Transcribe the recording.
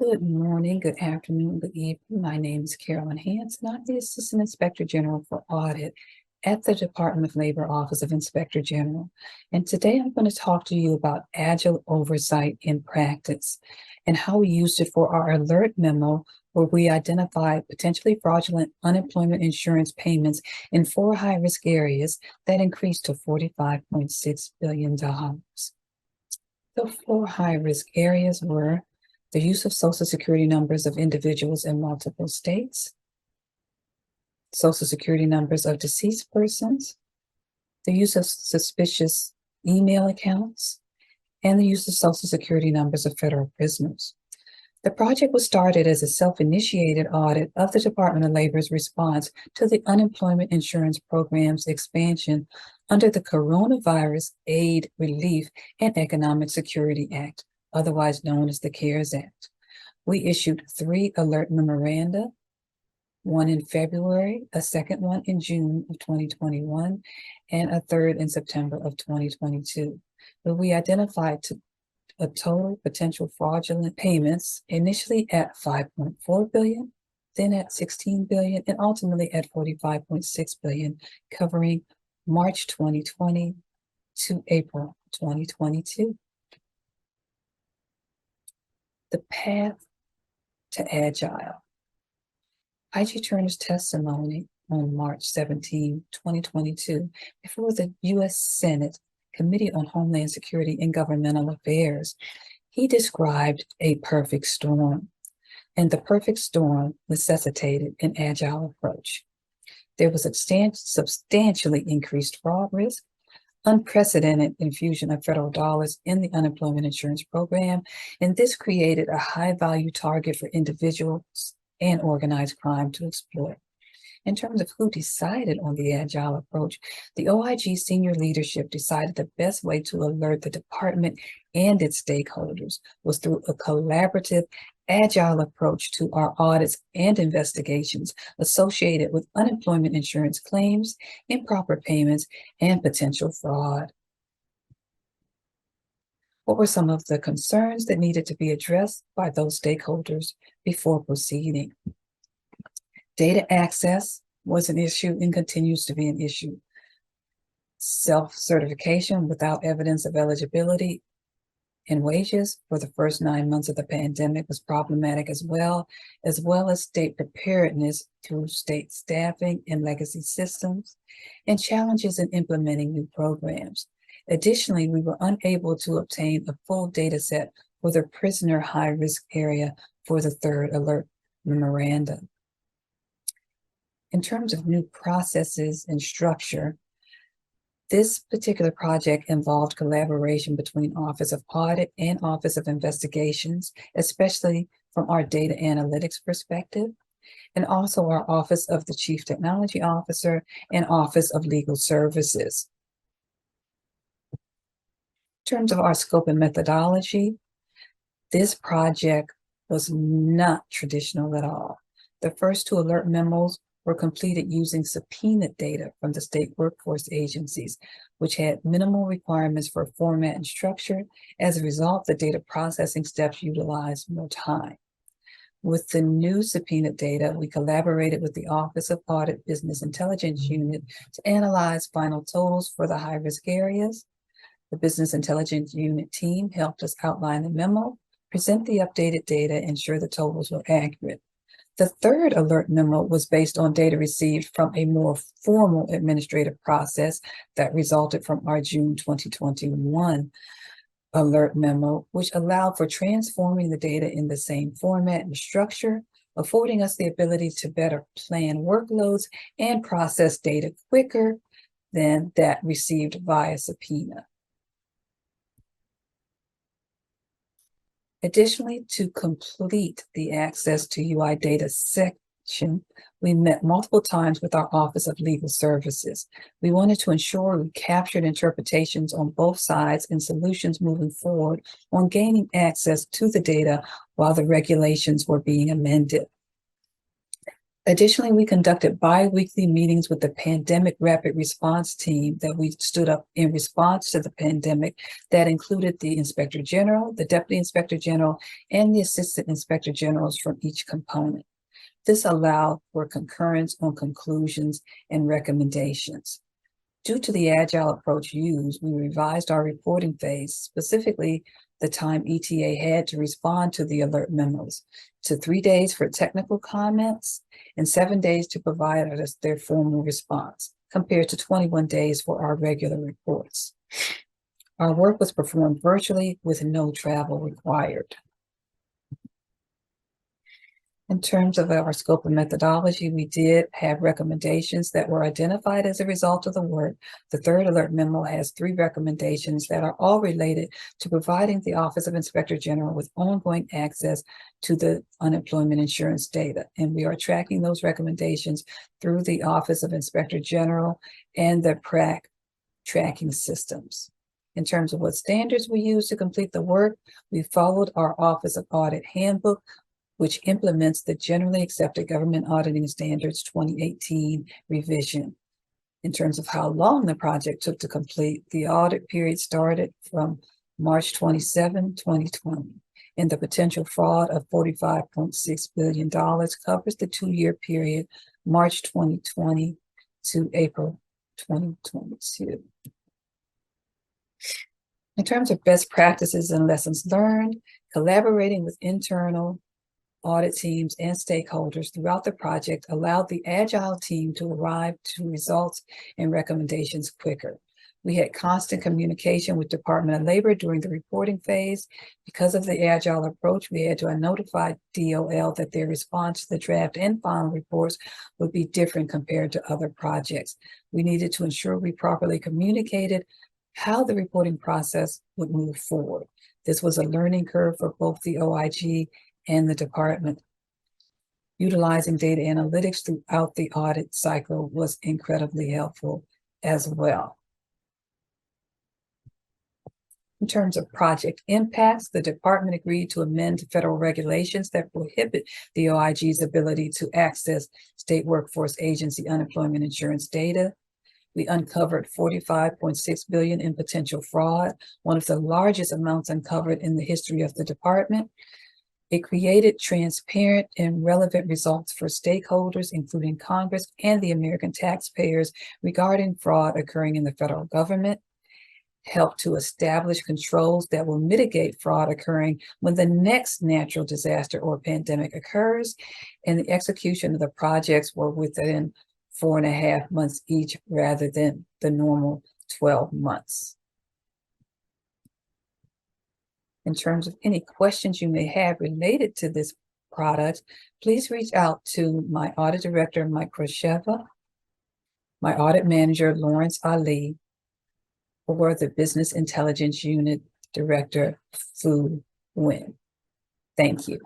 Good morning, good afternoon, good evening. My name is Carolyn Hanson. I'm the Assistant Inspector General for Audit at the Department of Labor Office of Inspector General. And today I'm going to talk to you about Agile Oversight in Practice and how we used it for our alert memo, where we identified potentially fraudulent unemployment insurance payments in 4 high-risk areas that increased to $45.6 billion. The 4 high-risk areas were the use of Social Security numbers of individuals in multiple states, Social Security numbers of deceased persons, the use of suspicious email accounts, and the use of Social Security numbers of federal prisoners. The project was started as a self-initiated audit of the Department of Labor's response to the unemployment insurance program's expansion under the Coronavirus Aid, Relief, and Economic Security Act, otherwise known as the CARES Act. We issued 3 alert memoranda, one in February, a second one in June of 2021, and a third in September of 2022. But we identified a total potential fraudulent payments, initially at $5.4 billion, then at $16 billion, and ultimately at $45.6 billion, covering March 2020 to April 2022. The path to Agile. IG Turner's testimony on March 17, 2022, before the U.S. Senate Committee on Homeland Security and Governmental Affairs, he described a perfect storm, and the perfect storm necessitated an agile approach. There was substantially increased fraud risk, unprecedented infusion of federal dollars in the unemployment insurance program, and this created a high-value target for individuals and organized crime to exploit. In terms of who decided on the agile approach, the OIG senior leadership decided the best way to alert the department and its stakeholders was through a collaborative, agile approach to our audits and investigations associated with unemployment insurance claims, improper payments, and potential fraud. What were some of the concerns that needed to be addressed by those stakeholders before proceeding? Data access was an issue and continues to be an issue. Self-certification without evidence of eligibility and wages for the first 9 months of the pandemic was problematic as well as state preparedness through state staffing and legacy systems, and challenges in implementing new programs. Additionally, we were unable to obtain a full data set for the prisoner high-risk area for the 3rd alert memoranda. In terms of new processes and structure, this particular project involved collaboration between Office of Audit and Office of Investigations, especially from our data analytics perspective, and also our Office of the Chief Technology Officer and Office of Legal Services. In terms of our scope and methodology, this project was not traditional at all. The first 2 alert memos were completed using subpoenaed data from the state workforce agencies, which had minimal requirements for format and structure. As a result, the data processing steps utilized more time. With the new subpoenaed data, we collaborated with the Office of Audit Business Intelligence Unit to analyze final totals for the high-risk areas. The Business Intelligence Unit team helped us outline the memo, present the updated data, and ensure the totals were accurate. The 3rd alert memo was based on data received from a more formal administrative process that resulted from our June 2021 alert memo, which allowed for transforming the data in the same format and structure, affording us the ability to better plan workloads and process data quicker than that received via subpoena. Additionally, to complete the access to UI data section, we met multiple times with our Office of Legal Services. We wanted to ensure we captured interpretations on both sides and solutions moving forward on gaining access to the data while the regulations were being amended. Additionally, we conducted bi-weekly meetings with the Pandemic Rapid Response Team that we stood up in response to the pandemic that included the Inspector General, the Deputy Inspector General, and the Assistant Inspector Generals from each component. This allowed for concurrence on conclusions and recommendations. Due to the agile approach used, we revised our reporting phase, specifically the time ETA had to respond to the alert memos, to 3 days for technical comments and 7 days to provide us their formal response, compared to 21 days for our regular reports. Our work was performed virtually with no travel required. In terms of our scope and methodology, we did have recommendations that were identified as a result of the work. The third alert memo has 3 recommendations that are all related to providing the Office of Inspector General with ongoing access to the unemployment insurance data. And we are tracking those recommendations through the Office of Inspector General and the PRAC tracking systems. In terms of what standards we use to complete the work, we followed our Office of Audit Handbook, which implements the Generally Accepted Government Auditing Standards 2018 revision. In terms of how long the project took to complete, the audit period started from March 27, 2020, and the potential fraud of $45.6 billion covers the 2-year period, March 2020 to April 2022. In terms of best practices and lessons learned, collaborating with internal audit teams and stakeholders throughout the project allowed the Agile team to arrive to results and recommendations quicker. We had constant communication with Department of Labor during the reporting phase. Because of the Agile approach, we had to notify DOL that their response to the draft and final reports would be different compared to other projects. We needed to ensure we properly communicated how the reporting process would move forward. This was a learning curve for both the OIG and the department. Utilizing data analytics throughout the audit cycle was incredibly helpful as well. In terms of project impacts, the department agreed to amend federal regulations that prohibit the OIG's ability to access state workforce agency unemployment insurance data. We uncovered $45.6 billion in potential fraud, one of the largest amounts uncovered in the history of the department. It created transparent and relevant results for stakeholders, including Congress and the American taxpayers, regarding fraud occurring in the federal government, helped to establish controls that will mitigate fraud occurring when the next natural disaster or pandemic occurs, and the execution of the projects were within 4.5 months each rather than the normal 12 months. In terms of any questions you may have related to this product, please reach out to my audit director, Mike Krosheva, my audit manager, Lawrence Ali, or the Business Intelligence Unit Director, Fu Nguyen. Thank you.